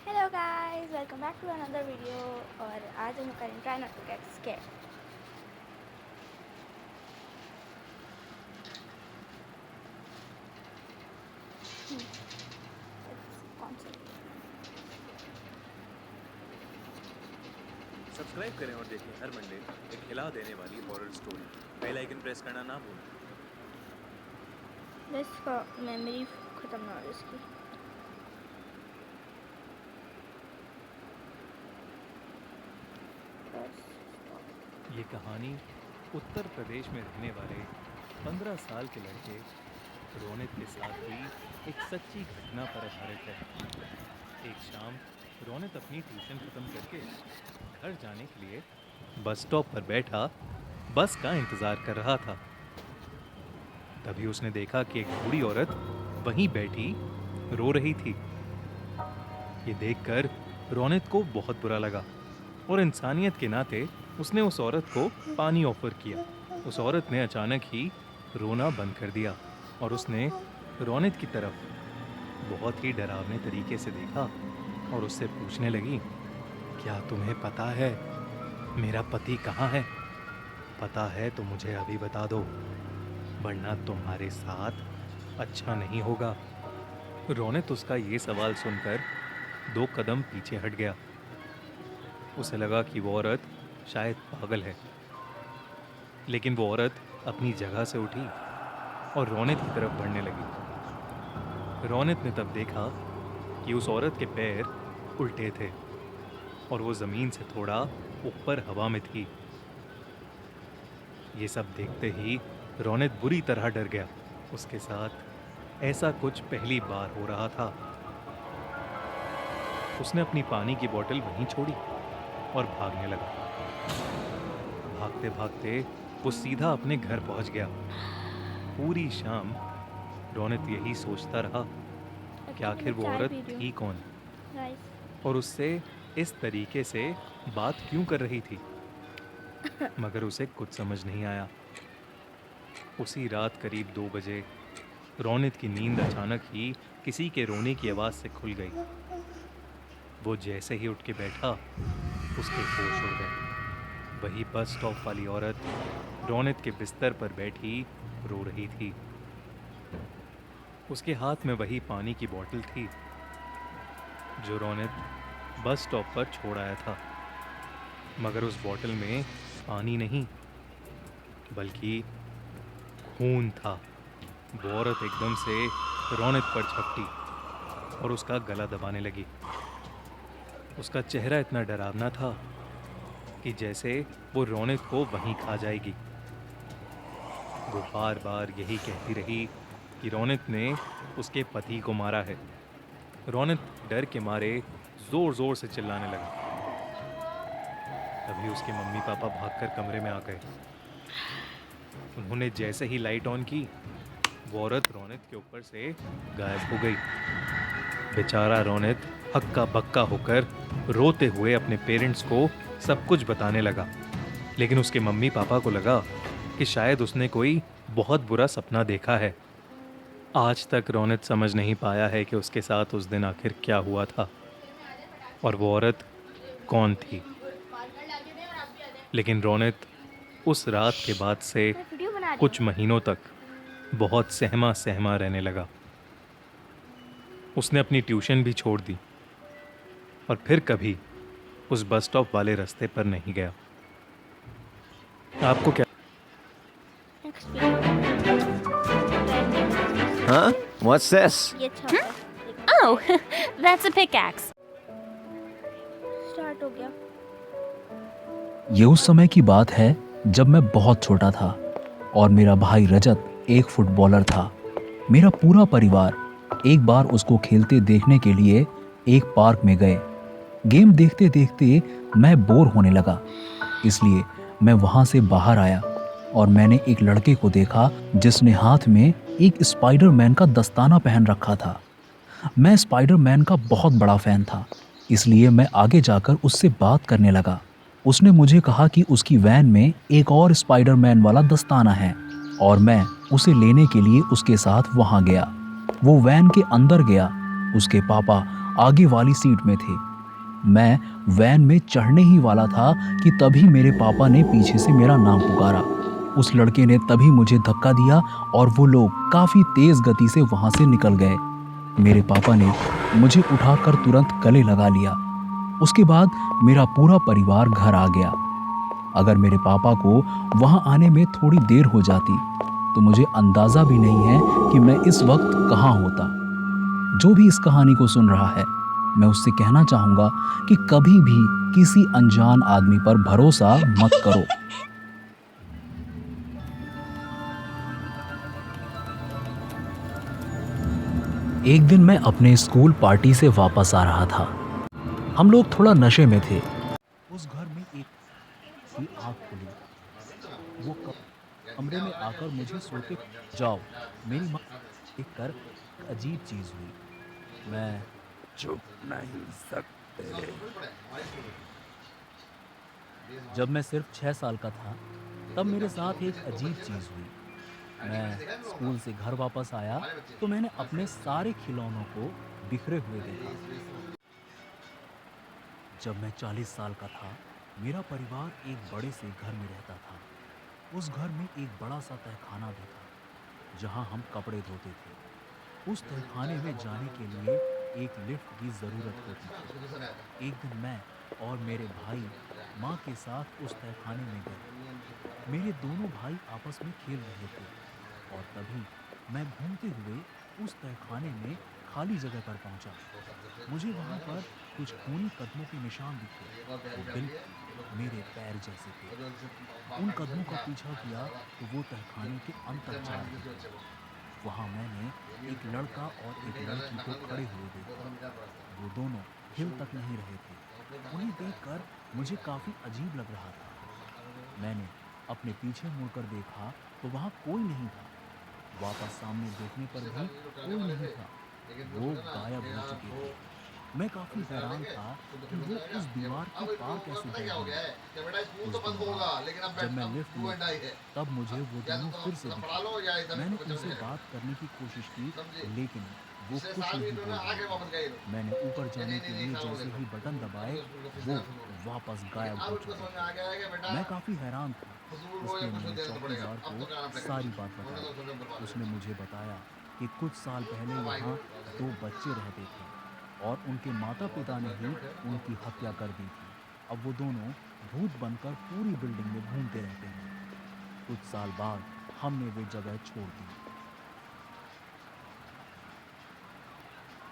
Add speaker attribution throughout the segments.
Speaker 1: Hello guys, welcome back to another video. और आज हम करेंगे try not to get scared. कौन सा
Speaker 2: सब्सक्राइब करें और देखें हर मंडे एक हिला देने वाली horror story. Bell icon press करना ना भूलें।
Speaker 1: इसका मेमोरी ख़त्म ना हो इसकी।
Speaker 3: ये कहानी उत्तर प्रदेश में रहने वाले 15 साल के लड़के रोनित के साथ हुई एक सच्ची घटना पर आधारित है। एक शाम रोनित अपनी ट्यूशन खत्म करके घर जाने के लिए बस स्टॉप पर बैठा बस का इंतजार कर रहा था। तभी उसने देखा कि एक बूढ़ी औरत वहीं बैठी रो रही थी। ये देखकर रोनित को बहुत बुरा लगा और इंसानियत के नाते उसने उस औरत को पानी ऑफर किया। उस औरत ने अचानक ही रोना बंद कर दिया और उसने रोनित की तरफ बहुत ही डरावने तरीके से देखा और उससे पूछने लगी, क्या तुम्हें पता है मेरा पति कहाँ है? पता है तो मुझे अभी बता दो, वरना तुम्हारे साथ अच्छा नहीं होगा। रोनित उसका ये सवाल सुनकर 2 कदम पीछे हट गया। उसे लगा कि वो औरत शायद पागल है, लेकिन वो औरत अपनी जगह से उठी और रोनित की तरफ बढ़ने लगी। रोनित ने तब देखा कि उस औरत के पैर उल्टे थे और वो जमीन से थोड़ा ऊपर हवा में थी। ये सब देखते ही रोनित बुरी तरह डर गया। उसके साथ ऐसा कुछ पहली बार हो रहा था। उसने अपनी पानी की बोतल वहीं छोड़ी और भागने लगा। भागते भागते वो सीधा अपने घर पहुंच गया। पूरी शाम रोनित यही सोचता रहा कि आखिर वो औरत थी कौन और उससे इस तरीके से बात क्यों कर रही थी, मगर उसे कुछ समझ नहीं आया। उसी रात करीब 2 बजे रोनित की नींद अचानक ही किसी के रोने की आवाज से खुल गई। वो जैसे ही उठ के बैठा उसके होश उड़ गए। वही बस स्टॉप वाली औरत रोनित के बिस्तर पर बैठी रो रही थी। उसके हाथ में वही पानी की बोतल थी जो रोनित बस स्टॉप पर छोड़ आया था, मगर उस बोतल में पानी नहीं बल्कि खून था। वो औरत एकदम से रोनित पर झपटी और उसका गला दबाने लगी। उसका चेहरा इतना डरावना था कि जैसे वो रोनित को वहीं खा जाएगी। वो बार बार यही कहती रही कि रोनित ने उसके पति को मारा है। रोनित डर के मारे जोर जोर से चिल्लाने लगा। तभी उसके मम्मी पापा भागकर कमरे में आ गए। उन्होंने जैसे ही लाइट ऑन की, वो औरत रोनित के ऊपर से गायब हो गई। बेचारा रोनित हक्का बक्का होकर रोते हुए अपने पेरेंट्स को सब कुछ बताने लगा, लेकिन उसके मम्मी पापा को लगा कि शायद उसने कोई बहुत बुरा सपना देखा है। आज तक रोनित समझ नहीं पाया है कि उसके साथ उस दिन आखिर क्या हुआ था और वो औरत कौन थी। लेकिन रोनित उस रात के बाद से कुछ महीनों तक बहुत सहमा सहमा रहने लगा। उसने अपनी ट्यूशन भी छोड़ दी और फिर कभी उस बस स्टॉप वाले रास्ते पर नहीं गया। आपको क्या?
Speaker 4: Huh? What's this?
Speaker 1: ये अच्छा
Speaker 5: Oh, that's a pickaxe.
Speaker 1: Start हो गया।
Speaker 6: ये उस समय की बात है जब मैं बहुत छोटा था और मेरा भाई रजत एक फुटबॉलर था। मेरा पूरा परिवार एक बार उसको खेलते देखने के लिए एक पार्क में गए। गेम देखते देखते मैं बोर होने लगा, इसलिए मैं वहां से बाहर आया और मैंने एक लड़के को देखा जिसने हाथ में एक स्पाइडरमैन का दस्ताना पहन रखा था। मैं स्पाइडरमैन का बहुत बड़ा फैन था, इसलिए मैं आगे जाकर उससे बात करने लगा। उसने मुझे कहा कि उसकी वैन में एक और स्पाइडरमैन वाला दस्ताना है और मैं उसे लेने के लिए उसके साथ वहां गया। वो वैन के अंदर गया। उसके पापा आगे वाली सीट में थे। मैं वैन में चढ़ने ही वाला था कि तभी मेरे पापा ने पीछे से मेरा नाम पुकारा। उस लड़के ने तभी मुझे धक्का दिया और वो लोग काफी तेज गति से वहां से निकल गए। मेरे पापा ने मुझे उठाकर तुरंत गले लगा लिया। उसके बाद मेरा पूरा परिवार घर आ गया। अगर मेरे पापा को वहां आने में थोड़ी देर हो जाती तो मुझे अंदाजा भी नहीं है कि मैं इस वक्त कहाँ होता। जो भी इस कहानी को सुन रहा है, मैं उससे कहना चाहूंगा कि कभी भी किसी अनजान आदमी पर भरोसा मत करो। एक दिन मैं अपने स्कूल पार्टी से वापस आ रहा था। हम लोग थोड़ा नशे में थे। उस घर में एक की आँख खुली। वो कमरे में आकर मुझे सोते जाओ मेरी माँ देखकर अजीब चीज हुई। मैं चुप नहीं सकते। जब मैं सिर्फ 6 साल का था तब मेरे साथ एक अजीब चीज हुई। मैं स्कूल से घर वापस आया तो मैंने अपने सारे खिलौनों को बिखरे हुए देखा। जब मैं 40 साल का था, मेरा परिवार एक बड़े से घर में रहता था। उस घर में एक बड़ा सा तहखाना भी था, जहां हम कपड़े धोते थे। उस तहखाने में जाने के लिए एक लिफ्ट की ज़रूरत होती थी। एक दिन मैं और मेरे भाई माँ के साथ उस तहखाने में गए। मेरे दोनों भाई आपस में खेल रहे थे और तभी मैं घूमते हुए उस तहखाने में खाली जगह पर पहुंचा। मुझे वहां पर कुछ खूनी कदमों के निशान दिखे। वो बिल्कुल मेरे पैर जैसे थे। उन कदमों का पीछा किया तो वो तहखाने के अंदर जा रहे थे। वहां मैंने एक लड़का और एक लड़की को खड़े हुए देखा। वो दोनों हिल तक नहीं रहे थे। उन्हें देखकर मुझे काफी अजीब लग रहा था। मैंने अपने पीछे मुड़कर देखा तो वहां कोई नहीं था। वापस सामने देखने पर भी कोई नहीं था। वो गायब हो चुके थे। मैं काफी हैरान था कि वो उस दीवार के पार कैसे गए होंगे। उस दिन बाद जब मैं लिफ्ट में था, तब मुझे वो दोनों फिर से दिखे। मैंने उनसे बात करने की कोशिश की, लेकिन वो कुछ नहीं बोल रहे थे। मैंने ऊपर जाने के लिए जैसे ही बटन दबाए, वो वापस गायब हो चुके थे। मैं काफी हैरान था। इसलिए मैंने चौकीदार को सारी बात बताई। उसने मुझे बताया कि कुछ साल पहले यहाँ 2 बच्चे रहते थे और उनके माता पिता ने ही उनकी हत्या कर दी थी। अब वो दोनों भूत बनकर पूरी बिल्डिंग में घूमते रहते हैं। कुछ साल बाद हमने वो जगह छोड़ दी।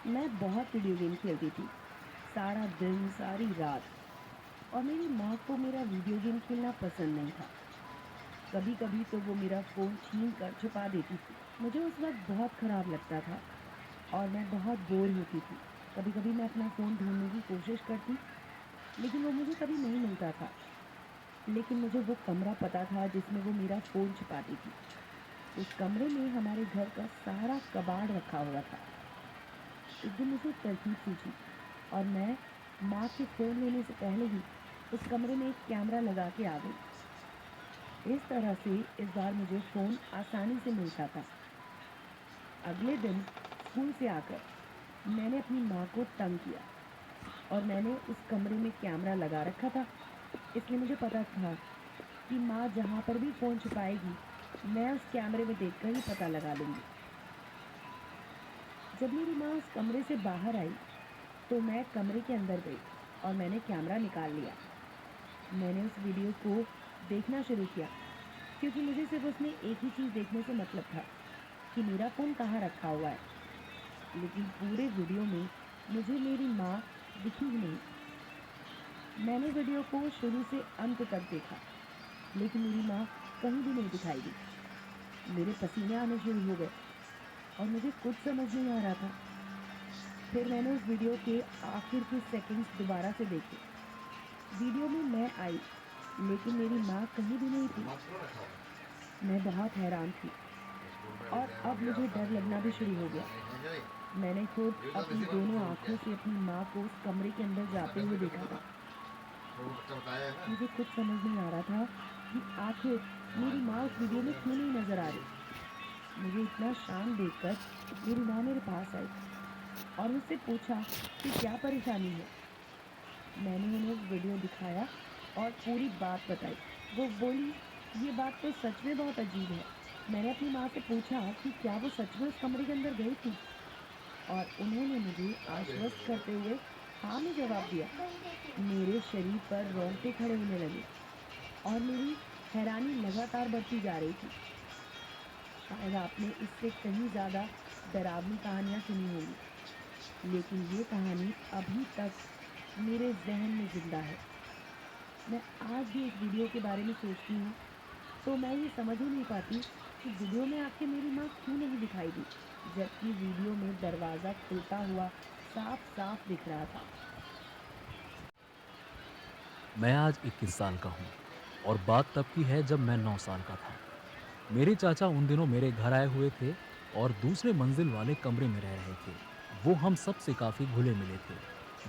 Speaker 4: मैं बहुत वीडियो गेम खेलती थी, सारा दिन सारी रात। और मेरी माँ को मेरा वीडियो गेम खेलना पसंद नहीं था। कभी कभी तो वो मेरा फ़ोन छीन कर छुपा देती थी। मुझे उस वक्त बहुत ख़राब लगता था और मैं बहुत बोर होती थी। कभी कभी मैं अपना फ़ोन ढूंढने की कोशिश करती, लेकिन वो मुझे कभी नहीं मिलता था। लेकिन मुझे वो कमरा पता था जिसमें वो मेरा फ़ोन छुपाती थी। उस कमरे में हमारे घर का सारा कबाड़ रखा हुआ था। एक दिन मुझे तरकीब सूझी और मैं माँ के फ़ोन लेने से पहले ही उस कमरे में एक कैमरा लगा के आ गई। इस तरह से इस बार मुझे फ़ोन आसानी से मिलता था। अगले दिन स्कूल से आकर मैंने अपनी माँ को तंग किया और मैंने उस कमरे में कैमरा लगा रखा था। इसलिए मुझे पता था कि माँ जहाँ पर भी फ़ोन छुपाएगी, मैं उस कैमरे में देखकर ही पता लगा लूँगी। जब मेरी माँ उस कमरे से बाहर आई तो मैं कमरे के अंदर गई और मैंने कैमरा निकाल लिया। मैंने उस वीडियो को देखना शुरू किया क्योंकि मुझे सिर्फ उसमें एक ही चीज़ देखने से मतलब था कि मेरा फ़ोन कहाँ रखा हुआ है। लेकिन पूरे वीडियो में मुझे मेरी माँ दिखी ही नहीं। मैंने वीडियो को शुरू से अंत तक देखा, लेकिन मेरी माँ कहीं भी नहीं दिखाई दी। मेरे पसीने आने शुरू हो गए और मुझे कुछ समझ नहीं आ रहा था। फिर मैंने उस वीडियो के आखिर के सेकंड्स दोबारा से देखे। वीडियो में मैं आई, लेकिन मेरी माँ कहीं भी नहीं थी। मैं बहुत हैरान थी और अब मुझे डर लगना भी शुरू हो गया। मैंने खुद अपनी दोनों आँखों से अपनी माँ को उस कमरे के अंदर जाते हुए देखा था। मुझे कुछ समझ नहीं आ रहा था कि आखिर मेरी माँ उस वीडियो में क्यों नहीं नज़र आ रही। मुझे इतना शांत देखकर मेरी माँ मेरे पास आई और उससे पूछा कि क्या परेशानी है। मैंने उन्हें वीडियो दिखाया और पूरी बात बताई। वो बोली, ये बात तो सच में बहुत अजीब है। मैंने अपनी माँ से पूछा कि क्या वो सच में उस कमरे के अंदर गई थी, और उन्होंने मुझे आश्वस्त करते हुए हाँ में जवाब दिया। मेरे शरीर पर रोंगटे खड़े होने लगे और मेरी हैरानी लगातार बढ़ती जा रही थी। शायद आपने इससे कहीं ज़्यादा डरावनी कहानियाँ सुनी होंगी, लेकिन ये कहानी अभी तक मेरे जहन में जिंदा है। मैं आज भी इस वीडियो के बारे में सोचती हूँ तो मैं ये समझ ही नहीं पाती कि वीडियो में आके मेरी माँ क्यों नहीं दिखाई दी, जबकि वीडियो में दरवाज़ा खुलता हुआ साफ साफ दिख रहा था।
Speaker 6: मैं आज 21 साल का हूँ और बात तब की है जब मैं 9 साल का था। मेरे चाचा उन दिनों मेरे घर आए हुए थे और दूसरे मंजिल वाले कमरे में रह रहे थे। वो हम सब से काफ़ी घुले मिले थे।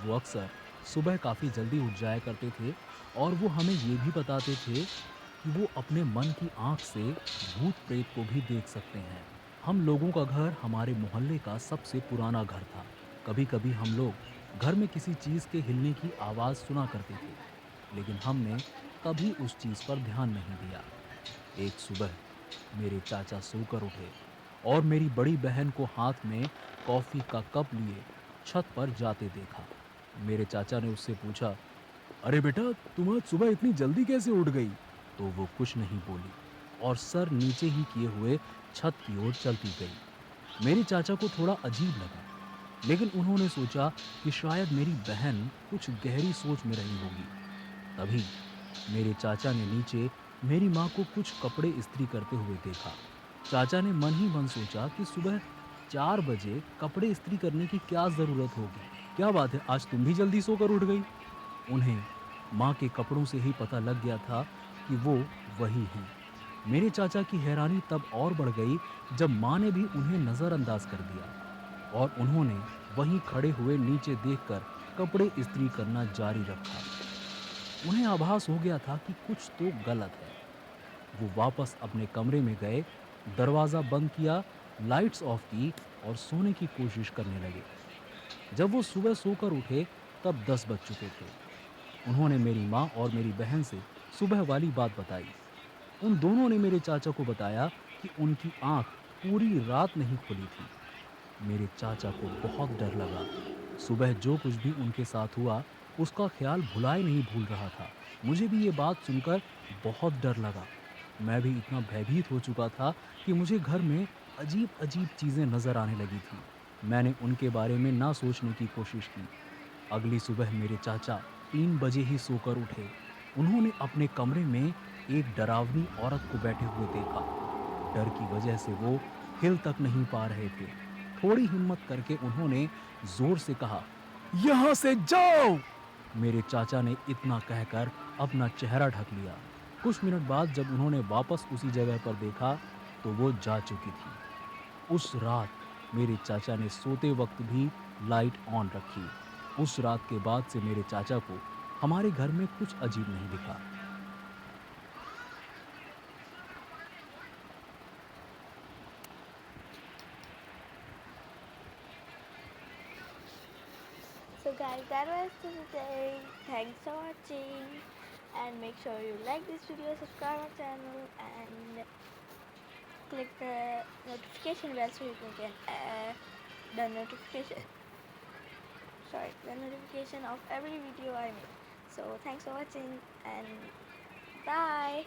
Speaker 6: वो अक्सर सुबह काफ़ी जल्दी उठ जाया करते थे और वो हमें ये भी बताते थे कि वो अपने मन की आँख से भूत प्रेत को भी देख सकते हैं। हम लोगों का घर हमारे मोहल्ले का सबसे पुराना घर था। कभी कभी हम लोग घर में किसी चीज़ के हिलने की आवाज़ सुना करते थे, लेकिन हमने कभी उस चीज़ पर ध्यान नहीं दिया। एक सुबह मेरे चाचा सोकर उठे और मेरी बड़ी बहन को हाथ में कॉफ़ी का कप लिए छत पर जाते देखा। मेरे चाचा ने उससे पूछा, अरे बेटा, तुम आज सुबह इतनी जल्दी कैसे उठ गई? तो वो कुछ नहीं बोली और सर नीचे ही किए हुए छत की ओर चलती गई। मेरे चाचा को थोड़ा अजीब लगा, लेकिन उन्होंने सोचा कि शायद मेरी बहन कुछ गहरी सोच में रही होगी। तभी मेरे चाचा ने नीचे मेरी माँ को कुछ कपड़े इस्त्री करते हुए देखा। चाचा ने मन ही मन सोचा कि सुबह 4 बजे कपड़े इस्त्री करने की क्या ज़रूरत होगी। क्या बात है, आज तुम भी जल्दी सोकर उठ गई? उन्हें माँ के कपड़ों से ही पता लग गया था कि वो वही हैं। मेरे चाचा की हैरानी तब और बढ़ गई जब माँ ने भी उन्हें नज़रअंदाज कर दिया और उन्होंने वहीं खड़े हुए नीचे देखकर कपड़े इस्त्री करना जारी रखा। उन्हें आभास हो गया था कि कुछ तो गलत है। वो वापस अपने कमरे में गए, दरवाज़ा बंद किया, लाइट्स ऑफ की और सोने की कोशिश करने लगे। जब वो सुबह सोकर उठे तब 10 बज चुके थे। उन्होंने मेरी माँ और मेरी बहन से सुबह वाली बात बताई। उन दोनों ने मेरे चाचा को बताया कि उनकी आंख पूरी रात नहीं खुली थी। मेरे चाचा को बहुत डर लगा। सुबह जो कुछ भी उनके साथ हुआ उसका ख्याल भुलाए नहीं भूल रहा था। मुझे भी ये बात सुनकर बहुत डर लगा। मैं भी इतना भयभीत हो चुका था कि मुझे घर में अजीब अजीब चीज़ें नज़र आने लगी थी। मैंने उनके बारे में ना सोचने की कोशिश की। अगली सुबह मेरे चाचा 3 बजे ही सोकर उठे। उन्होंने अपने कमरे में एक डरावनी औरत को बैठे हुए देखा। डर की वजह से वो हिल तक नहीं पा रहे थे। थोड़ी हिम्मत करके उन्होंने जोर से कहा, यहाँ से जाओ! मेरे चाचा ने इतना कहकर अपना चेहरा ढक लिया। कुछ मिनट बाद जब उन्होंने वापस उसी जगह पर देखा तो वो जा चुकी थी। उस रात मेरे चाचा ने सोते वक्त भी लाइट ऑन रखी। उस रात के बाद से मेरे चाचा को हमारे घर में कुछ अजीब नहीं दिखा।
Speaker 1: So guys, that was for today. Thanks for watching, and make sure you like this video, subscribe our channel, and click the notification bell so you can get the notification of every video I make. So thanks for watching, and bye.